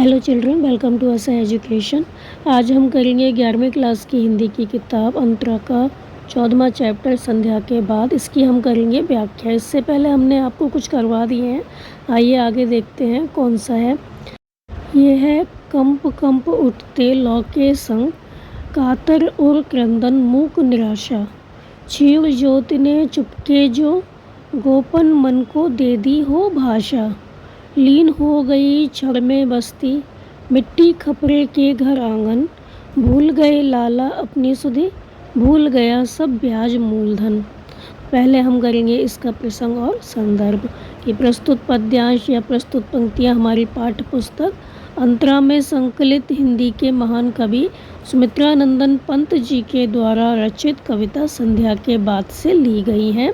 Hello children, welcome to असा education. आज हम करेंगे 11वीं क्लास की हिंदी की किताब अंतरा का 14वां चैप्टर संध्या के बाद। इसकी हम करेंगे व्याख्या। इससे पहले हमने आपको कुछ करवा दिए हैं। आइए आगे देखते हैं कौन सा है। ये है कंप कंप उठते लौ के संग, कातर और क्रंदन मूक निराशा। क्षीण ज्योति ने चुपके जो, गोपन मन को दे दी हो भाषा। लीन हो गई छड़ में बस्ती, मिट्टी खपरे के घर आंगन। भूल गए लाला अपनी सुधि, भूल गया सब ब्याज मूलधन। पहले हम करेंगे इसका प्रसंग और संदर्भ। कि प्रस्तुत पद्यांश या प्रस्तुत पंक्तियाँ हमारी पाठ्य पुस्तक अंतरा में संकलित हिंदी के महान कवि सुमित्रानंदन पंत जी के द्वारा रचित कविता संध्या के बाद से ली गई हैं।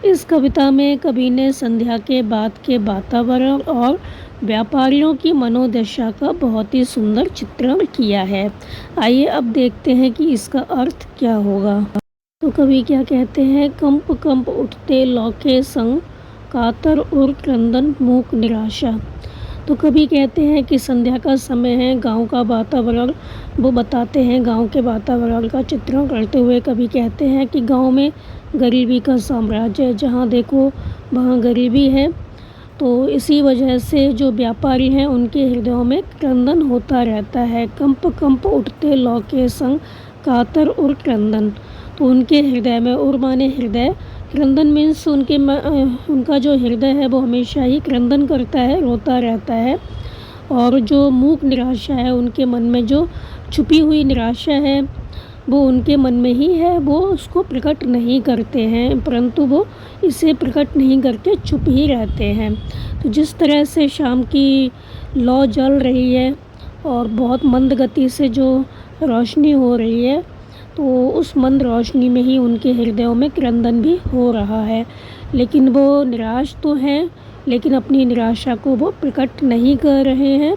इस कविता में कवि ने संध्या के बाद के वातावरण और व्यापारियों की मनोदशा का बहुत ही सुंदर चित्रण किया है। आइए अब देखते हैं कि इसका अर्थ क्या होगा। तो कवि क्या कहते हैं। कंप कंप उठते लौ के संग, कातर और क्रंदन मूक निराशा। तो कवि कहते हैं कि संध्या का समय है। गांव का वातावरण वो बताते हैं। गांव के वातावरण का चित्रण करते हुए कवि कहते हैं कि गांव में गरीबी का साम्राज्य है। जहाँ देखो वहाँ गरीबी है। तो इसी वजह से जो व्यापारी हैं उनके हृदयों में क्रंदन होता रहता है। कंप कंप उठते लौ के संग, कातर और क्रंदन। तो उनके हृदय में, और माने हृदय, क्रंदन मीन्स उनका जो हृदय है वो हमेशा ही क्रंदन करता है, रोता रहता है। और जो मूक निराशा है, उनके मन में जो छुपी हुई निराशा है वो उनके मन में ही है। वो उसको प्रकट नहीं करते हैं, परंतु वो इसे प्रकट नहीं करके चुप ही रहते हैं। तो जिस तरह से शाम की लौ जल रही है और बहुत मंद गति से जो रोशनी हो रही है, तो उस मंद रोशनी में ही उनके हृदयों में क्रंदन भी हो रहा है। लेकिन वो निराश तो हैं, लेकिन अपनी निराशा को वो प्रकट नहीं कर रहे हैं,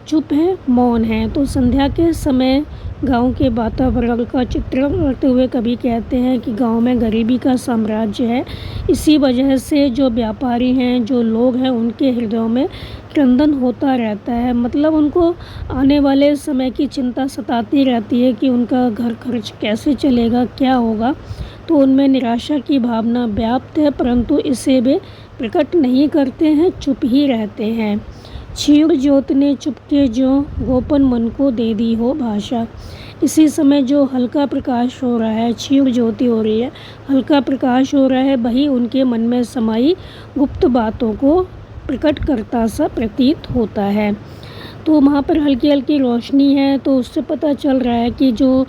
चुप हैं, मौन हैं। तो संध्या के समय गांव के वातावरण का चित्रण करते हुए कवि कहते हैं कि गांव में गरीबी का साम्राज्य है। इसी वजह से जो व्यापारी हैं, जो लोग हैं, उनके हृदयों में क्रंदन होता रहता है। मतलब उनको आने वाले समय की चिंता सताती रहती है कि उनका घर खर्च कैसे चलेगा, क्या होगा। तो उनमें निराशा की भावना व्याप्त है, परंतु इसे वे प्रकट नहीं करते हैं, चुप ही रहते हैं। क्षीण ज्योति ने चुपके जो, गोपन मन को दे दी हो भाषा। इसी समय जो हल्का प्रकाश हो रहा है, क्षीण ज्योति हो रही है, हल्का प्रकाश हो रहा है, वही उनके मन में समाई गुप्त बातों को प्रकट करता सा प्रतीत होता है। तो वहाँ पर हल्की हल्की रोशनी है, तो उससे पता चल रहा है कि जो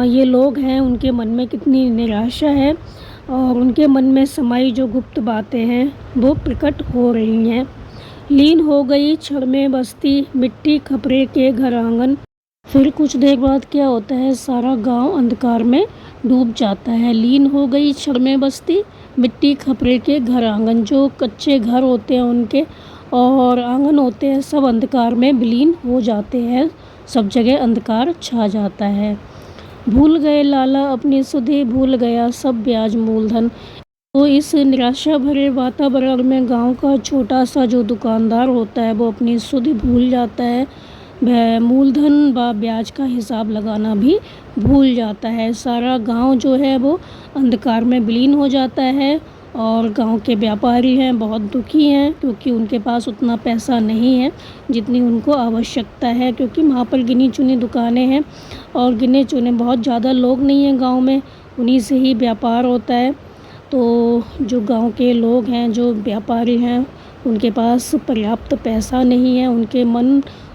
ये लोग हैं उनके मन में कितनी निराशा है और उनके मन में समाई जो गुप्त बातें हैं वो प्रकट हो रही हैं। लीन हो गई छड़ में बस्ती, मिट्टी खपरे के घर आंगन। फिर कुछ देर बाद क्या होता है, सारा गांव अंधकार में डूब जाता है। लीन हो गई छड़ में बस्ती, मिट्टी खपरे के घर आंगन। जो कच्चे घर होते हैं उनके और आंगन होते हैं, सब अंधकार में विलीन हो जाते हैं। सब जगह अंधकार छा जाता है। भूल गए लाला अपनी सुधि, भूल गया सब ब्याज मूलधन। तो इस निराशा भरे वातावरण में गांव का छोटा सा जो दुकानदार होता है वो अपनी सुधि भूल जाता है। वह मूलधन व ब्याज का हिसाब लगाना भी भूल जाता है। सारा गांव जो है वो अंधकार में विलीन हो जाता है और गांव के व्यापारी हैं बहुत दुखी हैं, क्योंकि उनके पास उतना पैसा नहीं है जितनी उनको आवश्यकता है। क्योंकि वहाँ पर गिनी चुनी दुकानें हैं और गिने चुने बहुत ज़्यादा लोग नहीं हैं गाँव में, उन्हीं से ही व्यापार होता है। तो जो गांव के लोग हैं, जो व्यापारी हैं, उनके पास पर्याप्त पैसा नहीं है।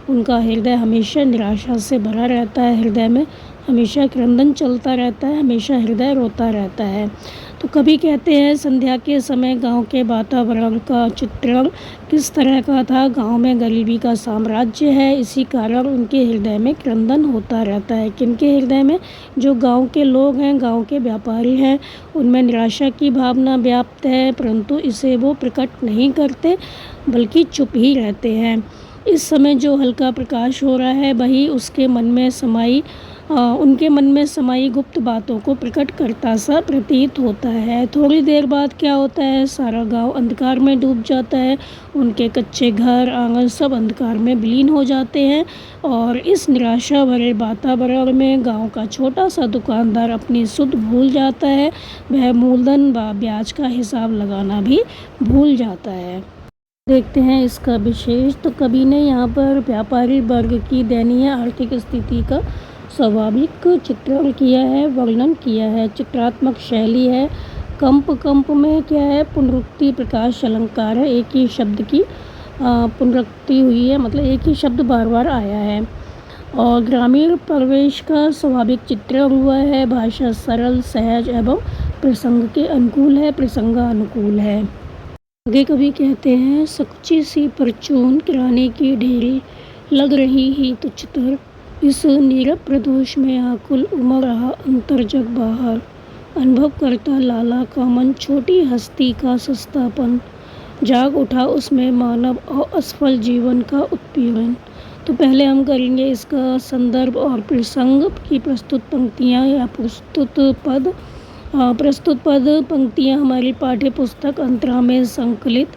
उनका हृदय हमेशा निराशा से भरा रहता है। हृदय में हमेशा क्रंदन चलता रहता है, हमेशा हृदय रोता रहता है। तो कवि कहते हैं संध्या के समय गांव के वातावरण का चित्रण किस तरह का था। गांव में गरीबी का साम्राज्य है, इसी कारण उनके हृदय में क्रंदन होता रहता है। किनके हृदय में, जो गांव के लोग हैं, गांव के व्यापारी हैं, उनमें निराशा की भावना व्याप्त है, परंतु इसे वो प्रकट नहीं करते बल्कि चुप ही रहते हैं। इस समय जो हल्का प्रकाश हो रहा है वही उनके मन में समाई गुप्त बातों को प्रकट करता सा प्रतीत होता है। थोड़ी देर बाद क्या होता है, सारा गांव अंधकार में डूब जाता है। उनके कच्चे घर, आंगन सब अंधकार में विलीन हो जाते हैं और इस निराशा भरे वातावरण में गांव का छोटा सा दुकानदार अपनी सुध भूल जाता है। वह मूलधन व ब्याज का हिसाब लगाना भी भूल जाता है। देखते हैं इसका विशेष। तो कवि ने यहाँ पर व्यापारी वर्ग की दयनीय आर्थिक स्थिति का स्वाभाविक चित्रण किया है, वर्णन किया है। चित्रात्मक शैली है। कंप में क्या है, पुनरुक्ति प्रकाश अलंकार है। एक ही शब्द की पुनरुक्ति हुई है, मतलब एक ही शब्द बार बार आया है। और ग्रामीण परिवेश का स्वाभाविक चित्रण हुआ है। भाषा सरल, सहज एवं प्रसंग के अनुकूल है, प्रसंगानुकूल है। आगे कवि कहते हैं, सकुची सी परचून किराने की ढेरी लग रही ही तुच्छतर, इस नीरव प्रदोष में आकुल उमड़ रहा अंतर जग बाहर, अनुभव करता लाला का मन छोटी हस्ती का सस्तापन, जाग उठा उसमें मानव और असफल जीवन का उत्पीड़न। तो पहले हम करेंगे इसका संदर्भ और प्रसंग की प्रस्तुत पंक्तियाँ या प्रस्तुत पद पंक्तियाँ हमारी पाठ्य पुस्तक अंतरा में संकलित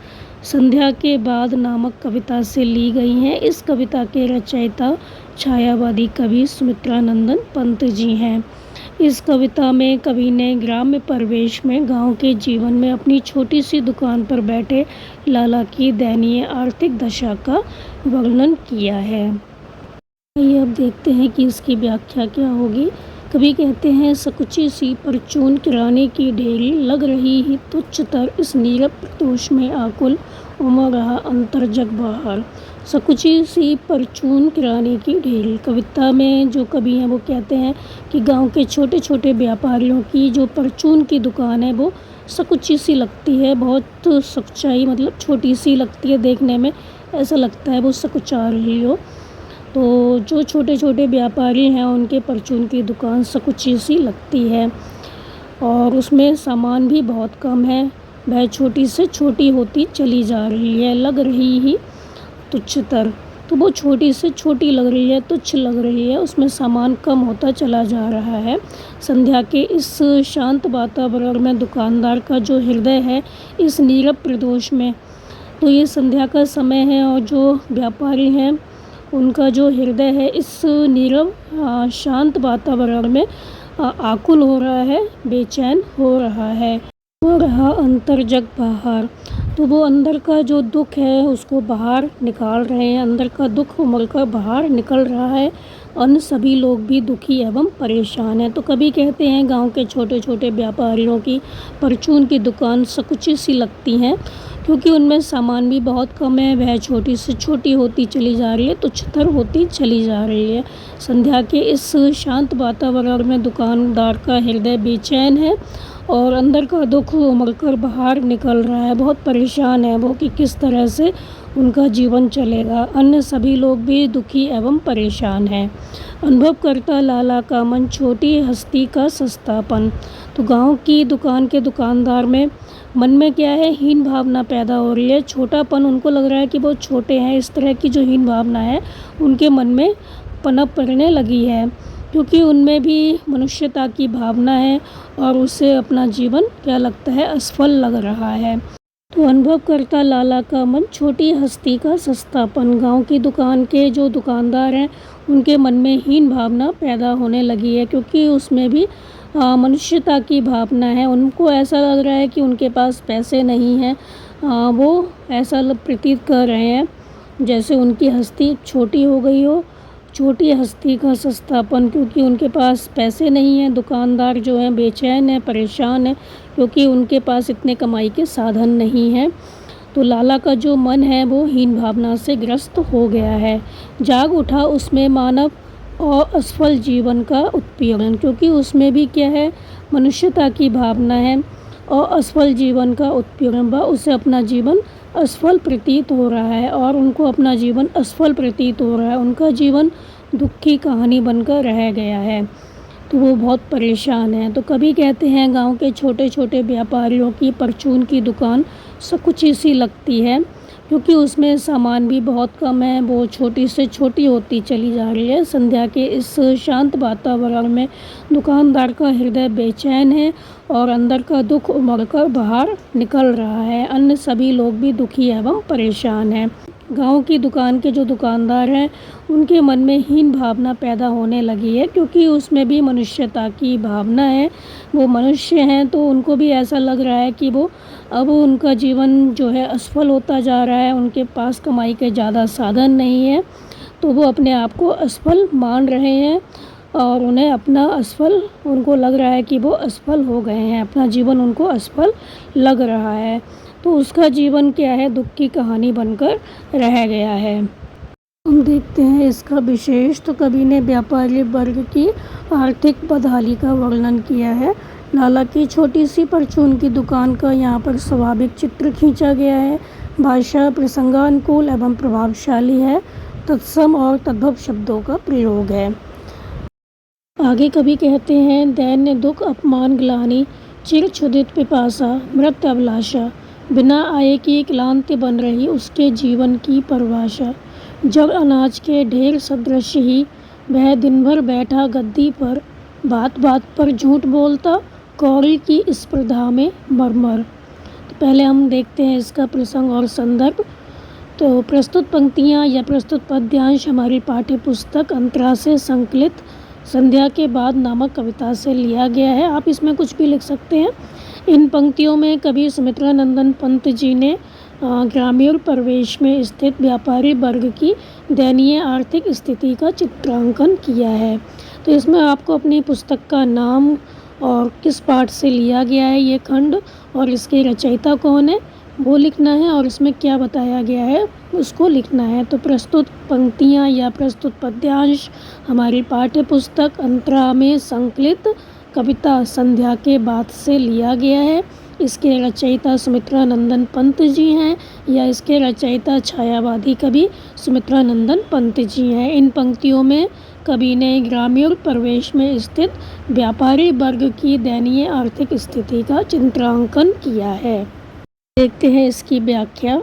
संध्या के बाद नामक कविता से ली गई हैं। इस कविता के रचयिता छायावादी कवि सुमित्रानंदन पंत जी हैं। इस कविता में कवि ने ग्राम्य परिवेश में गांव के जीवन में अपनी छोटी सी दुकान पर बैठे लाला की दयनीय आर्थिक दशा का वर्णन किया है। आइए अब देखते हैं कि इसकी व्याख्या क्या होगी। कवि कहते हैं, सकुची सी परचून किराने की ढेरी लग रही ही तुच्छतर, इस नीरव प्रदोष में आकुल उमड़ रहा अंतर जग बाहर। सकुची सी परचून किराने की ढेरी, कविता में जो कवि हैं वो कहते हैं कि गांव के छोटे छोटे व्यापारियों की जो परचून की दुकान है वो सकुची सी लगती है। बहुत सकुचाई, मतलब छोटी सी लगती है, देखने में ऐसा लगता है वो सकुचा रही हो। तो जो छोटे छोटे व्यापारी हैं उनके परचून की दुकान सकुची सी लगती है और उसमें सामान भी बहुत कम है। वह छोटी से छोटी होती चली जा रही है। लग रही ही तुच्छतर, तो वो छोटी से छोटी लग रही है, तुच्छ लग रही है, उसमें सामान कम होता चला जा रहा है। संध्या के इस शांत वातावरण में दुकानदार का जो हृदय है इस नीरव प्रदोष में, तो ये संध्या का समय है और जो व्यापारी हैं उनका जो हृदय है इस नीरव शांत वातावरण में आकुल हो रहा है, बेचैन हो रहा है। हो रहा अंतर जग बाहर, तो वो अंदर का जो दुख है उसको बाहर निकाल रहे हैं। अंदर का दुख उमड़ कर बाहर निकल रहा है। अन्य सभी लोग भी दुखी एवं परेशान हैं। तो कभी कहते हैं गांव के छोटे छोटे व्यापारियों की परचून की दुकान सकुची सी लगती हैं क्योंकि उनमें सामान भी बहुत कम है। वह छोटी से छोटी होती चली जा रही है, तुच्छतर होती चली जा रही है। संध्या के इस शांत वातावरण में दुकानदार का हृदय बेचैन है और अंदर का दुख उमड़कर बाहर निकल रहा है। बहुत परेशान है वो कि किस तरह से उनका जीवन चलेगा। अन्य सभी लोग भी दुखी एवं परेशान हैं। अनुभव करता लाला का मन छोटी हस्ती का सस्तापन, तो गांव की दुकान के दुकानदार में मन में क्या है, हीन भावना पैदा हो रही है। छोटापन, उनको लग रहा है कि वो छोटे हैं। इस तरह की जो हीन भावना है उनके मन में पनप पड़ने लगी है क्योंकि उनमें भी मनुष्यता की भावना है और उसे अपना जीवन क्या लगता है, असफल लग रहा है। तो अनुभव करता लाला का मन छोटी हस्ती का सस्तापन, गांव की दुकान के जो दुकानदार हैं उनके मन में हीन भावना पैदा होने लगी है क्योंकि उसमें भी मनुष्यता की भावना है। उनको ऐसा लग रहा है कि उनके पास पैसे नहीं हैं। वो ऐसा प्रतीत कर रहे हैं जैसे उनकी हस्ती छोटी हो गई हो। छोटी हस्ती का सस्तापन, क्योंकि उनके पास पैसे नहीं हैं। दुकानदार जो हैं बेचैन हैं, परेशान हैं क्योंकि उनके पास इतने कमाई के साधन नहीं हैं। तो लाला का जो मन है वो हीन भावना से ग्रस्त हो गया है। जाग उठा उसमें मानव और असफल जीवन का उत्पीड़न, क्योंकि उसमें भी क्या है, मनुष्यता की भावना है और असफल जीवन का उत्पीड़न। व उसे अपना जीवन असफल प्रतीत हो रहा है और उनको अपना जीवन असफल प्रतीत हो रहा है। उनका जीवन दुख की कहानी बनकर रह गया है, तो वो बहुत परेशान हैं। तो कभी कहते हैं गांव के छोटे छोटे व्यापारियों की परचून की दुकान सकुची सी लगती है क्योंकि उसमें सामान भी बहुत कम है, वो छोटी से छोटी होती चली जा रही है। संध्या के इस शांत वातावरण में दुकानदार का हृदय बेचैन है और अंदर का दुख उमड़ कर बाहर निकल रहा है। अन्य सभी लोग भी दुखी एवं परेशान हैं। गांव की दुकान के जो दुकानदार हैं उनके मन में हीन भावना पैदा होने लगी है, क्योंकि उसमें भी मनुष्यता की भावना है। वो मनुष्य हैं तो उनको भी ऐसा लग रहा है कि वो अब उनका जीवन जो है असफल होता जा रहा है। उनके पास कमाई के ज़्यादा साधन नहीं है, तो वो अपने आप को असफल मान रहे हैं और उनको लग रहा है कि वो असफल हो गए हैं। अपना जीवन उनको असफल लग रहा है, तो उसका जीवन क्या है, दुख की कहानी बनकर रह गया है। हम देखते हैं इसका विशेष। तो कवि ने व्यापारी वर्ग की आर्थिक बदहाली का वर्णन किया है। लाला की छोटी सी परचून की दुकान का यहाँ पर स्वाभाविक चित्र खींचा गया है। भाषा प्रसंगानुकूल एवं प्रभावशाली है। तत्सम और तद्भव शब्दों का प्रयोग है। आगे कवि कहते हैं, दैन्य दुख अपमान ग्लानि चिर क्षुधित पिपासा मृत अभिलाषा, बिना आय की क्लांति बन रही उसके जीवन की परिभाषा। जब अनाज के ढेर सदृश ही वह दिन भर बैठा गद्दी पर, बात बात पर झूठ बोलता कौड़ी की स्पर्धा में मरमर। तो पहले हम देखते हैं इसका प्रसंग और संदर्भ। तो प्रस्तुत पंक्तियाँ या प्रस्तुत पद्यांश हमारी पाठ्य पुस्तक अंतरा से संकलित संध्या के बाद नामक कविता से लिया गया है। आप इसमें कुछ भी लिख सकते हैं। इन पंक्तियों में कवि सुमित्रानंदन पंत जी ने ग्रामीण परिवेश में स्थित व्यापारी वर्ग की दयनीय आर्थिक स्थिति का चित्रांकन किया है। तो इसमें आपको अपनी पुस्तक का नाम और किस पाठ से लिया गया है ये खंड और इसके रचयिता कौन है वो लिखना है, और इसमें क्या बताया गया है उसको लिखना है। तो प्रस्तुत पंक्तियाँ या प्रस्तुत पद्यांश हमारी पाठ्य पुस्तक अंतरा में संकलित कविता संध्या के बाद से लिया गया है। इसके रचयिता सुमित्रानंदन पंत जी हैं या इसके रचयिता छायावादी कवि सुमित्रानंदन पंत जी हैं। इन पंक्तियों में कवि ने ग्रामीण परिवेश में स्थित व्यापारी वर्ग की दयनीय आर्थिक स्थिति का चित्रांकन किया है। देखते हैं इसकी व्याख्या।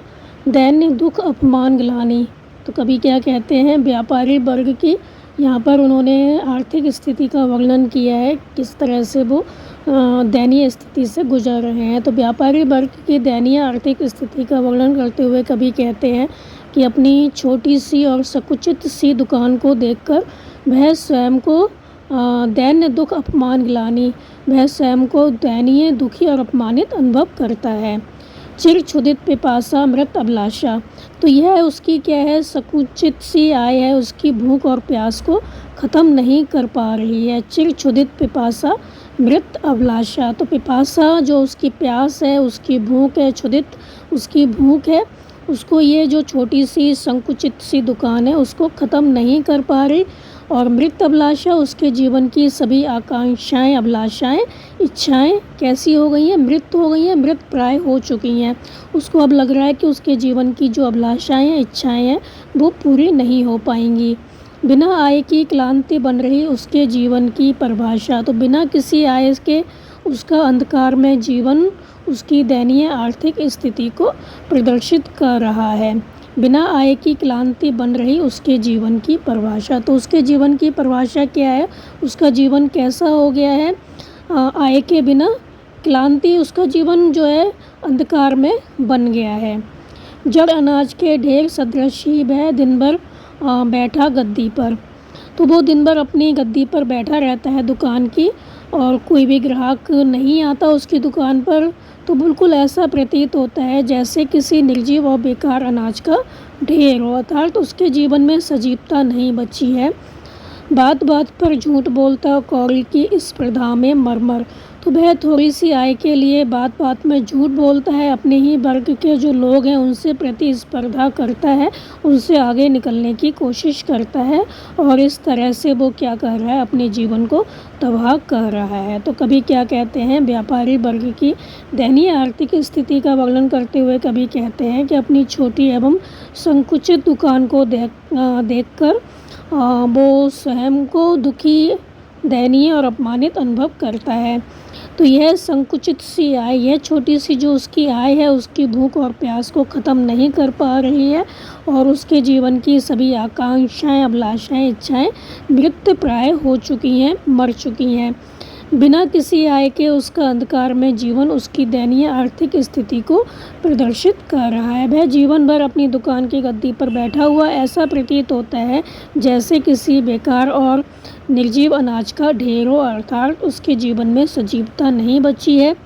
दैन्य दुख अपमान ग्लानि। तो कवि क्या कहते हैं, व्यापारी वर्ग की यहाँ पर उन्होंने आर्थिक स्थिति का वर्णन किया है, किस तरह से वो दयनीय स्थिति से गुजर रहे हैं। तो व्यापारी वर्ग की दयनीय आर्थिक स्थिति का वर्णन करते हुए कवि कहते हैं कि अपनी छोटी सी और संकुचित सी दुकान को देखकर वह स्वयं को दैन्य दुख अपमान ग्लानि, वह स्वयं को दयनीय, दुखी और अपमानित अनुभव करता है। चिर क्षुधित पिपासा मृत अभिलाषा। तो यह उसकी क्या है, संकुचित सी आय है, उसकी भूख और प्यास को ख़त्म नहीं कर पा रही है। चिर क्षुधित पिपासा मृत अभिलाषा। तो पिपासा जो उसकी प्यास है, उसकी भूख है, क्षुधित उसकी भूख है, उसको ये जो छोटी सी संकुचित सी दुकान है उसको ख़त्म नहीं कर पा रही। और मृत अभिलाषा, उसके जीवन की सभी आकांक्षाएं, अभिलाषाएं, इच्छाएं कैसी हो गई हैं, मृत हो गई हैं, मृत प्राय हो चुकी हैं। उसको अब लग रहा है कि उसके जीवन की जो अभिलाषाएं हैं, इच्छाएं हैं वो पूरी नहीं हो पाएंगी। बिना आय की क्लांति बन रही उसके जीवन की परिभाषा। तो बिना किसी आय के उसका अंधकार में जीवन उसकी दयनीय आर्थिक स्थिति को प्रदर्शित कर रहा है। बिना आय की क्लांति बन रही उसके जीवन की परिभाषा। तो उसके जीवन की परिभाषा क्या है, उसका जीवन कैसा हो गया है, आय के बिना क्लांति, उसका जीवन जो है अंधकार में बन गया है। जड़ अनाज के ढेर सदृश ही वह दिन भर बैठा गद्दी पर। तो वो दिन भर अपनी गद्दी पर बैठा रहता है दुकान की, और कोई भी ग्राहक नहीं आता उसकी दुकान पर। तो बिल्कुल ऐसा प्रतीत होता है जैसे किसी निर्जीव और बेकार अनाज का ढेर हो, अर्थात उसके जीवन में सजीवता नहीं बची है। बात बात पर झूठ बोलता कौड़ी की स्पर्धा में मरमर। तो वह थोड़ी सी आय के लिए बात बात में झूठ बोलता है, अपने ही वर्ग के जो लोग हैं उनसे प्रतिस्पर्धा करता है, उनसे आगे निकलने की कोशिश करता है, और इस तरह से वो क्या कर रहा है, अपने जीवन को तबाह कर रहा है। तो कवि क्या कहते हैं, व्यापारी वर्ग की दयनीय आर्थिक स्थिति का वर्णन करते हुए कवि कहते हैं कि अपनी छोटी एवं संकुचित दुकान को देखकर वो स्वयं को दुखी, दयनीय और अपमानित अनुभव करता है। तो यह संकुचित सी आय, यह छोटी सी जो उसकी आय है, उसकी भूख और प्यास को ख़त्म नहीं कर पा रही है और उसके जीवन की सभी आकांक्षाएं, अभिलाषाएं, इच्छाएं मृतप्राय हो चुकी हैं, मर चुकी हैं। बिना किसी आय के उसका अंधकार में जीवन उसकी दयनीय आर्थिक स्थिति को प्रदर्शित कर रहा है। वह जीवन भर अपनी दुकान की गद्दी पर बैठा हुआ ऐसा प्रतीत होता है जैसे किसी बेकार और निर्जीव अनाज का ढेर हो, अर्थात उसके जीवन में सजीवता नहीं बची है।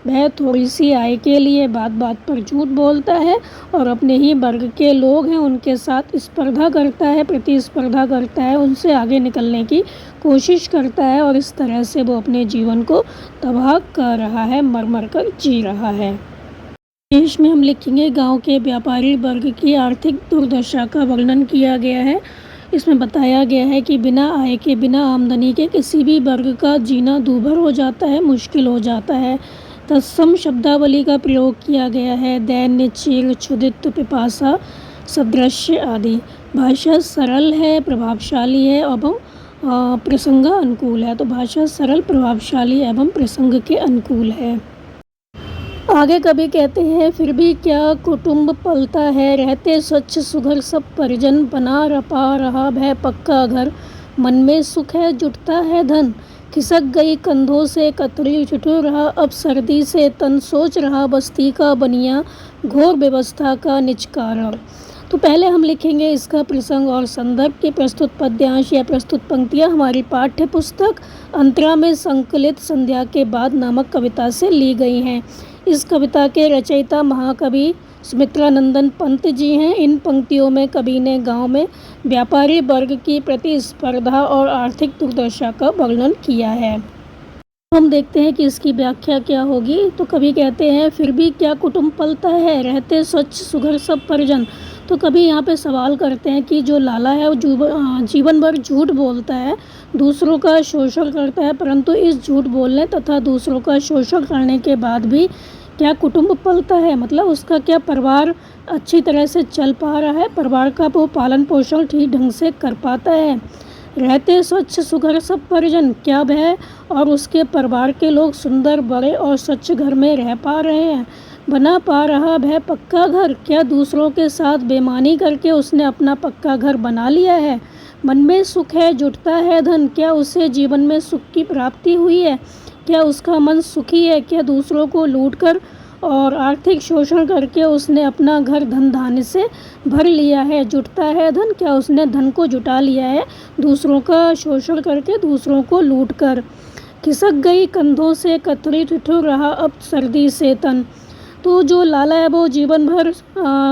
वह थोड़ी सी आय के लिए बात बात पर झूठ बोलता है और अपने ही वर्ग के लोग हैं उनके साथ स्पर्धा करता है, प्रतिस्पर्धा करता है, उनसे आगे निकलने की कोशिश करता है और इस तरह से वो अपने जीवन को तबाह कर रहा है, मर मर कर जी रहा है। देश में हम लिखेंगे गांव के व्यापारी वर्ग की आर्थिक दुर्दशा का वर्णन किया गया है। इसमें बताया गया है कि बिना आय के, बिना आमदनी के किसी भी वर्ग का जीना दूभर हो जाता है, मुश्किल हो जाता है। तत्सम शब्दावली का प्रयोग किया गया है, दैन्य, चीर, क्षुधित, पिपासा, सदृश्य आदि। भाषा सरल है, प्रभावशाली है एवं प्रसंग अनुकूल है। तो भाषा सरल, प्रभावशाली एवं प्रसंग के अनुकूल है। आगे कवि कहते हैं, फिर भी क्या कुटुंब पलता है, रहते स्वच्छ सुघर सब परिजन, बना रपा रहा भय पक्का घर, मन में सुख है जुटता है धन, खिसक गई कंधों से कतरी, ठिठुर रहा अब सर्दी से तन, सोच रहा बस्ती का बनिया, घोर व्यवस्था का निचकारण। तो पहले हम लिखेंगे इसका प्रसंग और संदर्भ के प्रस्तुत पद्यांश या प्रस्तुत पंक्तियाँ हमारी पाठ्य पुस्तक अंतरा में संकलित संध्या के बाद नामक कविता से ली गई हैं। इस कविता के रचयिता महाकवि सुमित्रानंदन पंत जी हैं। इन पंक्तियों में कवि ने गांव में व्यापारी वर्ग की प्रतिस्पर्धा और आर्थिक दुर्दशा का वर्णन किया है। हम देखते हैं कि इसकी व्याख्या क्या होगी। तो कवि कहते हैं, फिर भी क्या कुटुंब पलता है, रहते स्वच्छ सुघर सब परिजन। तो कभी यहाँ पे सवाल करते हैं कि जो लाला है वो जीवन भर झूठ बोलता है, दूसरों का शोषण करता है, परंतु इस झूठ बोलने तथा दूसरों का शोषण करने के बाद भी क्या कुटुंब पलता है, मतलब उसका क्या परिवार अच्छी तरह से चल पा रहा है, परिवार का वो पालन पोषण ठीक ढंग से कर पाता है। रहते स्वच्छ सुघर सब परिजन, क्या वह और उसके परिवार के लोग सुंदर, बड़े और स्वच्छ घर में रह पा रहे हैं। बना पा रहा वह पक्का घर, क्या दूसरों के साथ बेईमानी करके उसने अपना पक्का घर बना लिया है। मन में सुख है जुटता है धन, क्या उसे जीवन में सुख की प्राप्ति हुई है, क्या उसका मन सुखी है, क्या दूसरों को लूटकर और आर्थिक शोषण करके उसने अपना घर धन धान्य से भर लिया है। जुटता है धन, क्या उसने धन को जुटा लिया है दूसरों का शोषण करके, दूसरों को लूट कर। खिसक गई कंधों से कतरी, ठिठुर रहा अब सर्दी से तन। तो जो लाला है वो जीवन भर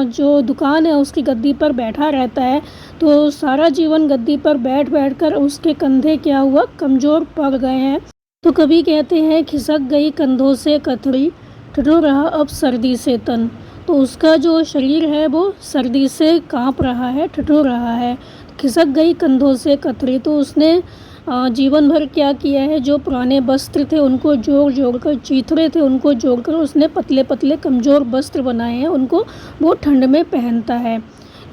जो दुकान है उसकी गद्दी पर बैठा रहता है, तो सारा जीवन गद्दी पर बैठ बैठ कर उसके कंधे क्या हुआ, कमज़ोर पड़ गए हैं। तो कवि कहते हैं, खिसक गई कंधों से कतरी, ठिठुर रहा अब सर्दी से तन। तो उसका जो शरीर है वो सर्दी से कांप रहा है, ठिठुर रहा है। खिसक गई कंधों से कतरी, तो उसने जीवन भर क्या किया है, जो पुराने वस्त्र थे उनको जोड़ जोड़ कर, चीथड़े थे उनको जोड़ कर उसने पतले पतले कमज़ोर वस्त्र बनाए हैं, उनको वो ठंड में पहनता है।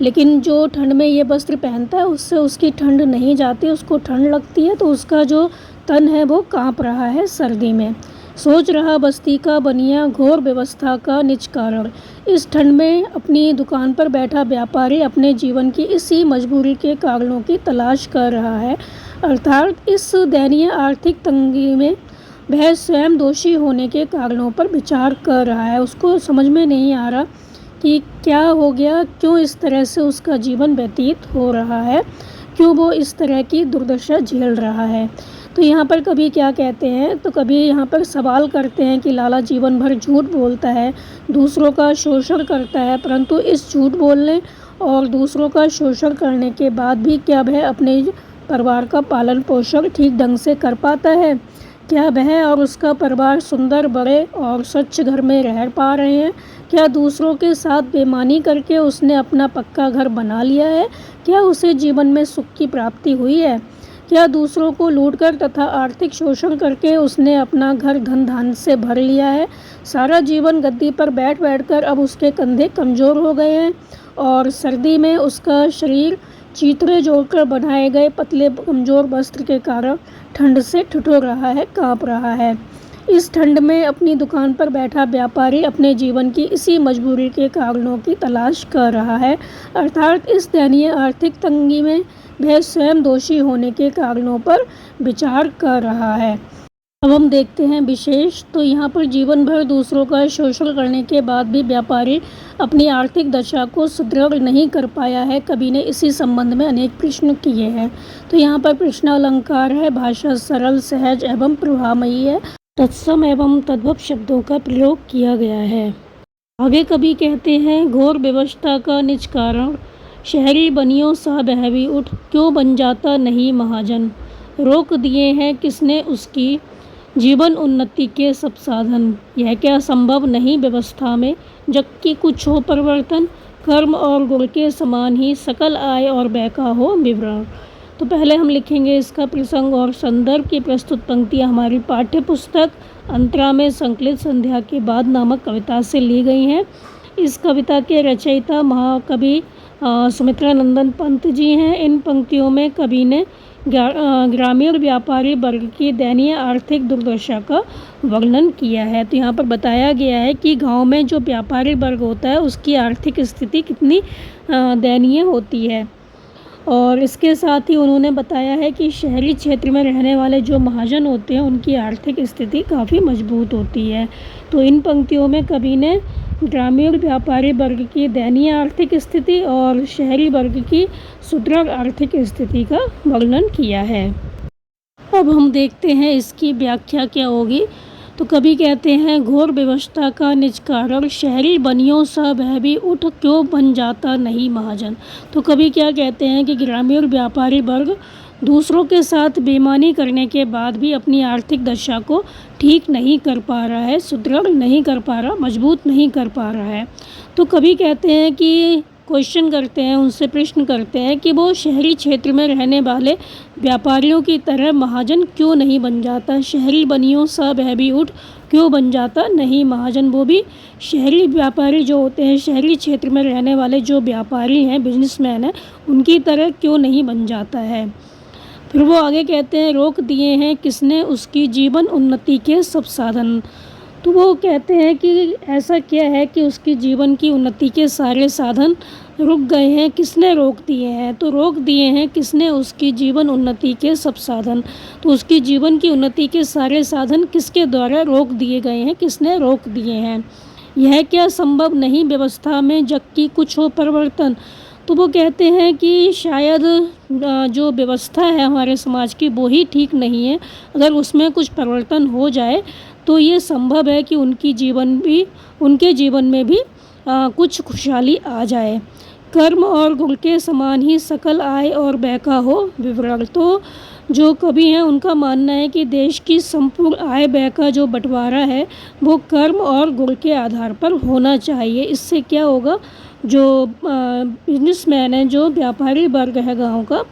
लेकिन जो ठंड में ये वस्त्र पहनता है उससे उसकी ठंड नहीं जाती, उसको ठंड लगती है, तो उसका जो तन है वो कांप रहा है सर्दी में। सोच रहा बस्ती का बनिया, घोर व्यवस्था का निज कारण। इस ठंड में अपनी दुकान पर बैठा व्यापारी अपने जीवन की इसी मजबूरी के कारणों की तलाश कर रहा है, अर्थात इस दयनीय आर्थिक तंगी में वह स्वयं दोषी होने के कारणों पर विचार कर रहा है। उसको समझ में नहीं आ रहा कि क्या हो गया, क्यों इस तरह से उसका जीवन व्यतीत हो रहा है, क्यों वो इस तरह की दुर्दशा झेल रहा है। तो यहाँ पर कवि क्या कहते हैं, तो कवि यहाँ पर सवाल करते हैं कि लाला जीवन भर झूठ बोलता है, दूसरों का शोषण करता है, परंतु इस झूठ बोलने और दूसरों का शोषण करने के बाद भी क्या वह अपने परिवार का पालन पोषण ठीक ढंग से कर पाता है। क्या वह और उसका परिवार सुंदर, बड़े और स्वच्छ घर में रह पा रहे हैं। क्या दूसरों के साथ बेईमानी करके उसने अपना पक्का घर बना लिया है। क्या उसे जीवन में सुख की प्राप्ति हुई है। क्या दूसरों को लूटकर तथा आर्थिक शोषण करके उसने अपना घर धन धान्य से भर लिया है। सारा जीवन गद्दी पर बैठ बैठकर अब उसके कंधे कमज़ोर हो गए हैं और सर्दी में उसका शरीर चीथड़े जोड़कर बनाए गए पतले कमज़ोर वस्त्र के कारण ठंड से ठिठुर रहा है, काँप रहा है। इस ठंड में अपनी दुकान पर बैठा व्यापारी अपने जीवन की इसी मजबूरी के कारणों की तलाश कर रहा है, अर्थात इस दयनीय आर्थिक तंगी में वह स्वयं दोषी होने के कारणों पर विचार कर रहा है। अब हम देखते हैं विशेष। तो यहाँ पर जीवन भर दूसरों का शोषण करने के बाद भी व्यापारी अपनी आर्थिक दशा को सुदृढ़ नहीं कर पाया है। कवि ने इसी संबंध में अनेक प्रश्न किए हैं। तो यहाँ पर प्रश्नालंकार है, भाषा सरल, सहज एवं प्रभावमयी है, तत्सम एवं तद्भव शब्दों का प्रयोग किया गया है। आगे कवि कहते हैं, घोर व्यवस्था का निज कारण, शहरी बनियों सा बहवी उठ, क्यों बन जाता नहीं महाजन। रोक दिए हैं किसने उसकी जीवन उन्नति के सब साधन, यह क्या संभव नहीं व्यवस्था में, जबकि कुछ हो परिवर्तन, कर्म और गुण के समान ही सकल आय और व्यय का हो विवरण। तो पहले हम लिखेंगे इसका प्रसंग और संदर्भ की प्रस्तुत पंक्तियाँ हमारी पाठ्य पुस्तक अंतरा में संकलित संध्या के बाद नामक कविता से ली गई हैं। इस कविता के रचयिता महाकवि सुमित्रानंदन पंत जी हैं। इन पंक्तियों में कवि ने ग्रामीण व्यापारी वर्ग की दयनीय आर्थिक दुर्दशा का वर्णन किया है। तो यहाँ पर बताया गया है कि गांव में जो व्यापारी वर्ग होता है उसकी आर्थिक स्थिति कितनी दयनीय होती है। और इसके साथ ही उन्होंने बताया है कि शहरी क्षेत्र में रहने वाले जो महाजन होते हैं उनकी आर्थिक स्थिति काफ़ी मजबूत होती है। तो इन पंक्तियों में कवि ने ग्रामीण व्यापारी वर्ग की दयनीय आर्थिक स्थिति और शहरी वर्ग की सुदृढ़ आर्थिक स्थिति का वर्णन किया है। अब हम देखते हैं इसकी व्याख्या क्या होगी। तो कवि कहते हैं, घोर व्यवस्था का निज कारण, शहरी बनियों सा वह भी उठ, क्यों बन जाता नहीं महाजन। तो कवि क्या कहते हैं कि ग्रामीण व्यापारी वर्ग दूसरों के साथ बेईमानी करने के बाद भी अपनी आर्थिक दशा को ठीक नहीं कर पा रहा है, सुदृढ़ नहीं कर पा रहा, मजबूत नहीं कर पा रहा है। तो कवि कहते हैं कि क्वेश्चन करते हैं, उनसे प्रश्न करते हैं कि वो शहरी क्षेत्र में रहने वाले व्यापारियों की तरह महाजन क्यों नहीं बन जाता। शहरी बनियों सा वह भी उठ, क्यों बन जाता नहीं महाजन। वो भी शहरी व्यापारी जो होते हैं, शहरी क्षेत्र में रहने वाले जो व्यापारी हैं, बिजनेसमैन हैं, उनकी तरह क्यों नहीं बन जाता है। फिर वो आगे कहते हैं, रोक दिए हैं किसने उसकी जीवन उन्नति के सब साधन। तो वो कहते हैं कि ऐसा क्या है कि उसकी जीवन की उन्नति के सारे साधन रुक गए हैं, किसने रोक दिए हैं। तो रोक दिए हैं किसने उसकी जीवन उन्नति के सब साधन। तो उसकी जीवन की उन्नति के सारे साधन किसके द्वारा रोक दिए गए हैं, किसने रोक दिए हैं। यह क्या संभव नहीं व्यवस्था में, जबकि कुछ हो परिवर्तन। तो वो कहते हैं कि शायद जो व्यवस्था है हमारे समाज की वो ही ठीक नहीं है। अगर उसमें कुछ परिवर्तन हो जाए तो ये संभव है कि उनके जीवन में भी कुछ खुशहाली आ जाए। कर्म और गुण के समान ही सकल आय और व्यय का हो विवरण। तो जो कवि हैं उनका मानना है कि देश की संपूर्ण आय व्यय का जो बंटवारा है वो कर्म और गुण के आधार पर होना चाहिए। इससे क्या होगा, जो बिजनेसमैन है, जो व्यापारी वर्ग है गांव का,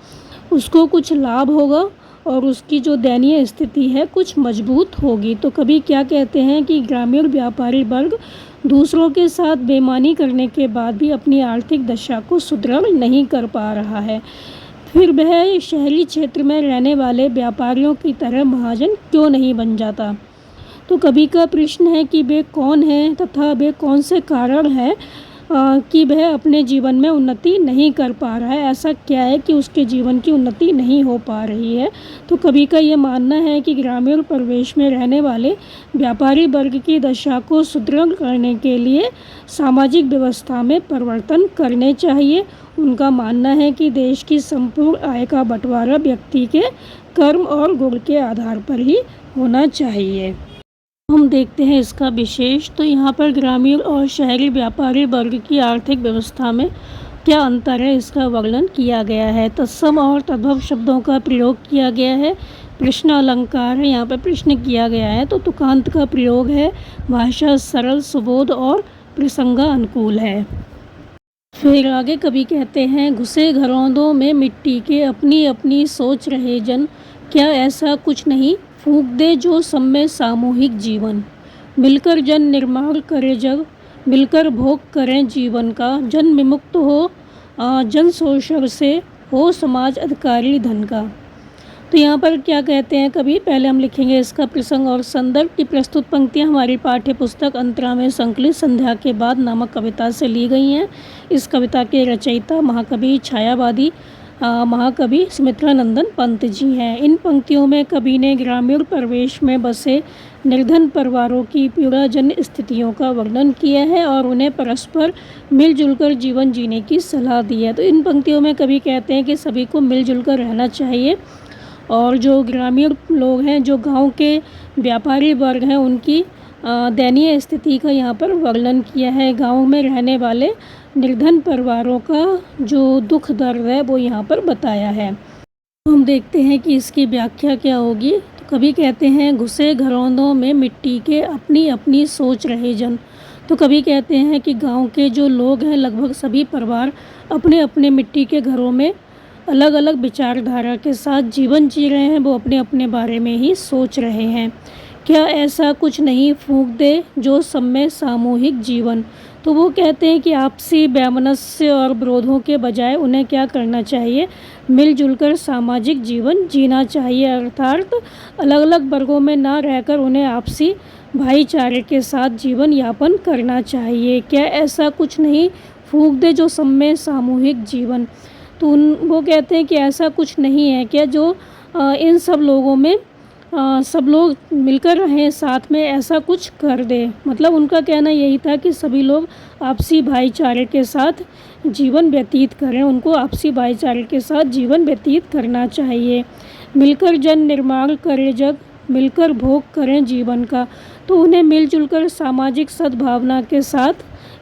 उसको कुछ लाभ होगा और उसकी जो दयनीय स्थिति है कुछ मजबूत होगी। तो कवि क्या कहते हैं कि ग्रामीण व्यापारी वर्ग दूसरों के साथ बेईमानी करने के बाद भी अपनी आर्थिक दशा को सुदृढ़ नहीं कर पा रहा है। फिर वह शहरी क्षेत्र में रहने वाले व्यापारियों की तरह महाजन क्यों नहीं बन जाता। तो कवि का प्रश्न है कि वे कौन हैं तथा वे कौन से कारण हैं कि वह अपने जीवन में उन्नति नहीं कर पा रहा है। ऐसा क्या है कि उसके जीवन की उन्नति नहीं हो पा रही है। तो कवि का ये मानना है कि ग्रामीण परिवेश में रहने वाले व्यापारी वर्ग की दशा को सुदृढ़ करने के लिए सामाजिक व्यवस्था में परिवर्तन करने चाहिए। उनका मानना है कि देश की संपूर्ण आय का बंटवारा व्यक्ति के कर्म और गुण के आधार पर ही होना चाहिए। हम देखते हैं इसका विशेष। तो यहाँ पर ग्रामीण और शहरी व्यापारी वर्ग की आर्थिक व्यवस्था में क्या अंतर है, इसका वर्णन किया गया है। तत्सम और तद्भव शब्दों का प्रयोग किया गया है। प्रश्न अलंकार है, यहाँ पर प्रश्न किया गया है। तो तुकांत का प्रयोग है। भाषा सरल, सुबोध और प्रसंगा अनुकूल है। फिर आगे कवि कहते हैं, घुसे घरौंदों में मिट्टी के, अपनी अपनी सोच रहे जन, क्या ऐसा कुछ नहीं, फूंक दे जो सब में सामूहिक जीवन। मिलकर जन निर्माण करे जग, मिलकर भोग करें जीवन का, जन विमुक्त हो जन शोषण से, हो समाज अधिकारी धन का। तो यहाँ पर क्या कहते हैं कवि, पहले हम लिखेंगे इसका प्रसंग और संदर्भ की प्रस्तुत पंक्तियाँ हमारी पाठ्य पुस्तक अंतरा में संकलित संध्या के बाद नामक कविता से ली गई हैं। इस कविता के रचयिता महाकवि छायावादी महाकवि सुमित्रानंदन पंत जी हैं। इन पंक्तियों में कवि ने ग्रामीण परिवेश में बसे निर्धन परिवारों की पीड़ाजन्य स्थितियों का वर्णन किया है और उन्हें परस्पर मिलजुल कर जीवन जीने की सलाह दी है। तो इन पंक्तियों में कवि कहते हैं कि सभी को मिलजुल कर रहना चाहिए और जो ग्रामीण लोग हैं, जो गांव के व्यापारी वर्ग हैं, उनकी दयनीय स्थिति का यहाँ पर वर्णन किया है। गांव में रहने वाले निर्धन परिवारों का जो दुख दर्द है वो यहाँ पर बताया है। तो हम देखते हैं कि इसकी व्याख्या क्या होगी। तो कवि कहते हैं, घुसे घरौंदों में मिट्टी के अपनी अपनी सोच रहे जन। तो कवि कहते हैं कि गांव के जो लोग हैं, लगभग सभी परिवार अपने अपने मिट्टी के घरों में अलग अलग विचारधारा के साथ जीवन जी रहे हैं। वो अपने अपने बारे में ही सोच रहे हैं। क्या ऐसा कुछ नहीं फूंक दे जो सब में सामूहिक जीवन। तो वो कहते हैं कि आपसी वैमनस्य और विरोधों के बजाय उन्हें क्या करना चाहिए, मिलजुल कर सामाजिक जीवन जीना चाहिए। अर्थात अलग अलग वर्गों में ना रहकर उन्हें आपसी भाईचारे के साथ जीवन यापन करना चाहिए। क्या ऐसा कुछ नहीं फूंक दे जो सब में सामूहिक जीवन। तो वो कहते हैं कि ऐसा कुछ नहीं है क्या जो इन सब लोगों में सब लोग मिलकर रहें, साथ में ऐसा कुछ कर दे। मतलब उनका कहना यही था कि सभी लोग आपसी भाईचारे के साथ जीवन व्यतीत करें, उनको आपसी भाईचारे के साथ जीवन व्यतीत करना चाहिए। मिलकर जन निर्माण करे जग, मिलकर भोग करें जीवन का। तो उन्हें मिलजुल कर सामाजिक सद्भावना के साथ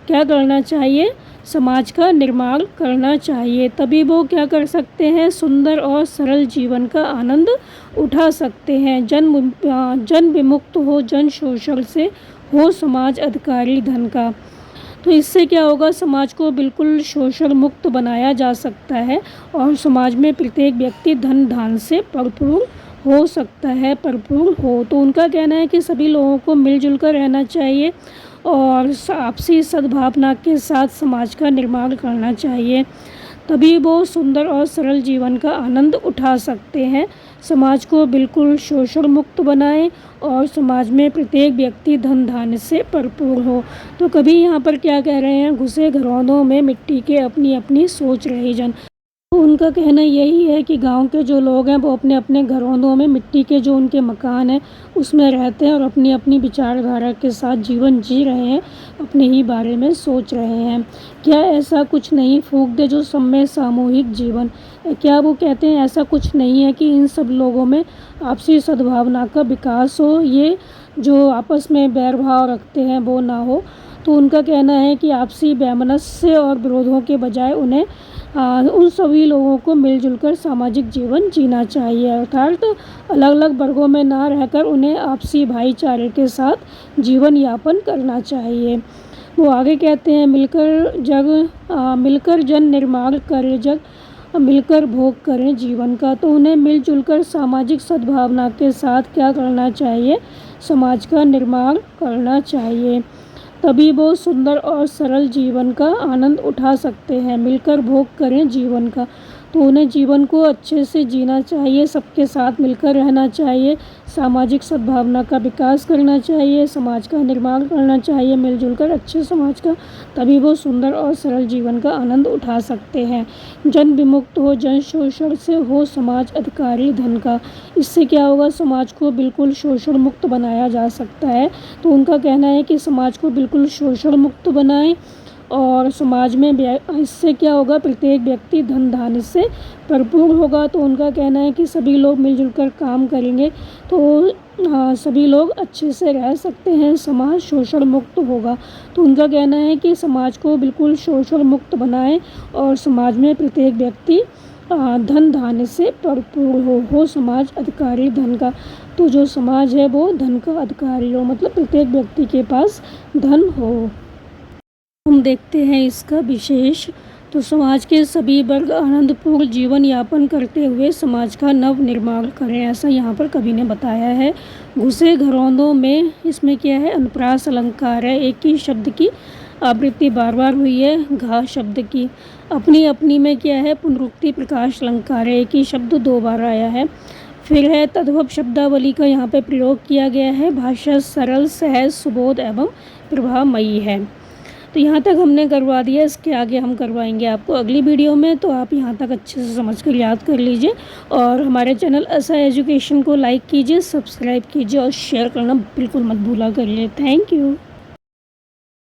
क्या करना चाहिए, समाज का निर्माण करना चाहिए। तभी वो क्या कर सकते हैं, सुंदर और सरल जीवन का आनंद उठा सकते हैं। जन विमुक्त हो, जन शोषण से हो समाज अधिकारी धन का। तो इससे क्या होगा, समाज को बिल्कुल शोषण मुक्त बनाया जा सकता है और समाज में प्रत्येक व्यक्ति धन धान से भरपूर हो सकता है, भरपूर हो। तो उनका कहना है कि सभी लोगों को मिलजुल कर रहना चाहिए और आपसी सद्भावना के साथ समाज का निर्माण करना चाहिए। तभी वो सुंदर और सरल जीवन का आनंद उठा सकते हैं। समाज को बिल्कुल शोषण मुक्त बनाएं और समाज में प्रत्येक व्यक्ति धन धान्य से भरपूर हो। तो कभी यहाँ पर क्या कह रहे हैं, घुसे घरौंदों में मिट्टी के अपनी अपनी सोच रहे जन। तो उनका कहना यही है कि गांव के जो लोग हैं वो अपने अपने घरौंदों में मिट्टी के जो उनके मकान हैं उसमें रहते हैं और अपनी अपनी विचारधारा के साथ जीवन जी रहे हैं, अपने ही बारे में सोच रहे हैं। क्या ऐसा कुछ नहीं फूंक दे जो सब में सामूहिक जीवन। क्या वो कहते हैं ऐसा कुछ नहीं है कि इन सब लोगों में आपसी सद्भावना का विकास हो, ये जो आपस में बैर भाव रखते हैं वो ना हो। तो उनका कहना है कि आपसी वैमनस्य और विरोधों के बजाय उन्हें उन सभी लोगों को मिलजुल कर सामाजिक जीवन जीना चाहिए। अर्थात अलग अलग वर्गों में ना रहकर उन्हें आपसी भाईचारे के साथ जीवन यापन करना चाहिए। वो आगे कहते हैं, मिलकर जन निर्माण करे जग, मिलकर भोग करें जीवन का। तो उन्हें मिलजुल कर सामाजिक सद्भावना के साथ क्या करना चाहिए, समाज का निर्माण करना चाहिए। तभी वो सुंदर और सरल जीवन का आनंद उठा सकते हैं। मिलकर भोग करें जीवन का। तो उन्हें जीवन को अच्छे से जीना चाहिए, सबके साथ मिलकर रहना चाहिए, सामाजिक सद्भावना का विकास करना चाहिए, समाज का निर्माण करना चाहिए मिलजुल कर अच्छे समाज का। तभी वो सुंदर और सरल जीवन का आनंद उठा सकते हैं। जन विमुक्त हो, जन शोषण से हो समाज अधिकारी धन का। इससे क्या होगा, समाज को बिल्कुल शोषण मुक्त बनाया जा सकता है। तो उनका कहना है कि समाज को बिल्कुल शोषण मुक्त बनाएं और समाज में इससे क्या होगा, प्रत्येक व्यक्ति धन धान्य से भरपूर होगा। तो उनका कहना है कि सभी लोग मिलजुल कर काम करेंगे तो सभी लोग अच्छे से रह सकते हैं, समाज शोषण मुक्त होगा। तो उनका कहना है कि समाज को बिल्कुल शोषण मुक्त बनाएं और समाज में प्रत्येक व्यक्ति धन धान्य से भरपूर हो समाज अधिकारी धन का। तो जो समाज है वो धन का अधिकारी हो, मतलब प्रत्येक व्यक्ति के पास धन हो। हम देखते हैं इसका विशेष। तो समाज के सभी वर्ग आनंदपूर्ण जीवन यापन करते हुए समाज का नव निर्माण करें, ऐसा यहाँ पर कवि ने बताया है। घुसे घरौंदों में, इसमें क्या है, अनुप्रास अलंकार है, एक ही शब्द की आवृत्ति बार बार हुई है घा शब्द की। अपनी अपनी में क्या है, पुनरुक्ति प्रकाश अलंकार है, एक ही शब्द दो बार आया है। फिर है तद्भव शब्दावली का यहाँ पे प्रयोग किया गया है। भाषा सरल, सहज, सुबोध एवं प्रभावमयी है। तो यहाँ तक हमने करवा दिया, इसके आगे हम करवाएंगे आपको अगली वीडियो में। तो आप यहाँ तक अच्छे से समझ कर याद कर लीजिए और हमारे चैनल ऐसा एजुकेशन को लाइक कीजिए, सब्सक्राइब कीजिए और शेयर करना बिल्कुल मत भूला करिए। Thank you.